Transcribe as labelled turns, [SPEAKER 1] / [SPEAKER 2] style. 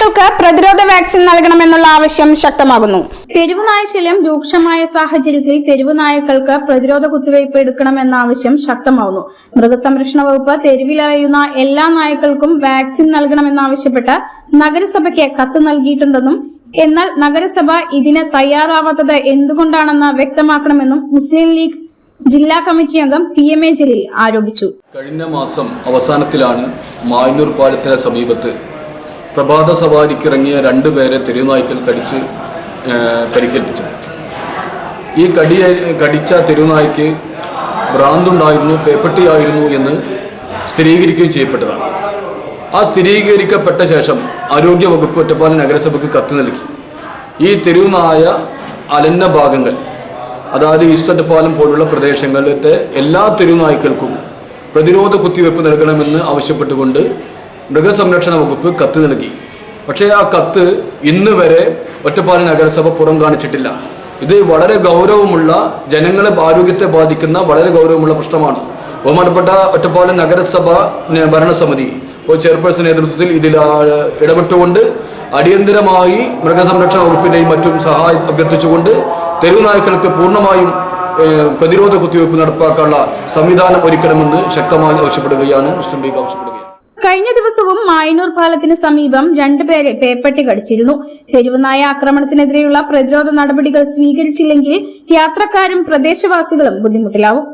[SPEAKER 1] നായ്ക്കൾക്ക് പ്രതിരോധ വാക്സിൻ നൽകണമെന്നുള്ള ആവശ്യം ശക്തമാകുന്നു.
[SPEAKER 2] തെരുവ് നായശല്യം രൂക്ഷമായ സാഹചര്യത്തിൽ തെരുവ് നായ്ക്കൾക്ക് പ്രതിരോധ കുത്തിവയ്പ് എടുക്കണമെന്ന ആവശ്യം ശക്തമാവുന്നു. മൃഗസംരക്ഷണ വകുപ്പ് തെരുവിലലയുന്ന എല്ലാ നായ്ക്കൾക്കും വാക്സിൻ നൽകണമെന്നാവശ്യപ്പെട്ട് നഗരസഭയ്ക്ക് കത്ത് നൽകിയിട്ടുണ്ടെന്നും എന്നാൽ നഗരസഭ ഇതിന് തയ്യാറാവാത്തത് എന്തുകൊണ്ടാണെന്ന് വ്യക്തമാക്കണമെന്നും മുസ്ലിം ലീഗ് ജില്ലാ കമ്മിറ്റി അംഗം PMA ജലീൽ ആരോപിച്ചു.
[SPEAKER 3] കഴിഞ്ഞ മാസം അവസാനത്തിലാണ് മായന്നൂർ പാലത്തിന് സമീപത്ത് പ്രഭാത സവാരിക്കിറങ്ങിയ 2 പേരെ തെരുവുനായ്ക്കൾ കടിച്ച് പരിക്കേൽപ്പിച്ചത്. ഈ കടിച്ച തെരുവുനായ്ക്ക് ഭ്രാന്തുണ്ടായിരുന്നു, പേപ്പട്ടിയായിരുന്നു എന്ന് സ്ഥിരീകരിക്കുകയും ചെയ്യപ്പെട്ടതാണ്. ആ സ്ഥിരീകരിക്കപ്പെട്ട ശേഷം ആരോഗ്യവകുപ്പ് ഒറ്റപ്പാലം നഗരസഭയ്ക്ക് കത്ത് നൽകി. ഈ തെരുവുനായ അലന്ന ഭാഗങ്ങൾ, അതായത് ഈസ്റ്റ് ഒറ്റപ്പാലം പോലുള്ള പ്രദേശങ്ങളിലത്തെ എല്ലാ തെരുവുനായ്ക്കൾക്കും പ്രതിരോധ കുത്തിവയ്പ് നൽകണമെന്ന് ആവശ്യപ്പെട്ടുകൊണ്ട് മൃഗസംരക്ഷണ വകുപ്പ് കത്ത് നൽകി. പക്ഷേ ആ കത്ത് ഇന്ന് വരെ ഒറ്റപ്പാലം നഗരസഭ പുറം കാണിച്ചിട്ടില്ല. ഇത് വളരെ ഗൗരവമുള്ള, ജനങ്ങളെ ആരോഗ്യത്തെ ബാധിക്കുന്ന വളരെ ഗൗരവമുള്ള പ്രശ്നമാണ്. ബഹുമാനപ്പെട്ട ഒറ്റപ്പാലം നഗരസഭ ഭരണസമിതി ചെയർപേഴ്സൺ നേതൃത്വത്തിൽ ഇതിൽ ഇടപെട്ടുകൊണ്ട് അടിയന്തരമായി മൃഗസംരക്ഷണ വകുപ്പിന്റെയും മറ്റും സഹായം അഭ്യർത്ഥിച്ചുകൊണ്ട് തെരുവുനായ്ക്കൾക്ക് പൂർണ്ണമായും പ്രതിരോധ കുത്തിവയ്പ് നടപ്പാക്കാനുള്ള സംവിധാനം ഒരുക്കണമെന്ന് ശക്തമായി ആവശ്യപ്പെടുകയാണ്. മുസ്ലിം ലീഗ് ആവശ്യപ്പെടുകയാണ്.
[SPEAKER 2] കഴിഞ്ഞ ദിവസവും മായന്നൂർ പാലത്തിന് സമീപം 2 പേരെ പേപ്പട്ടി കടിച്ചിരുന്നു. തെരുവുനായ ആക്രമണത്തിനെതിരെയുള്ള പ്രതിരോധ നടപടികൾ സ്വീകരിച്ചില്ലെങ്കിൽ യാത്രക്കാരും പ്രദേശവാസികളും ബുദ്ധിമുട്ടിലാവും.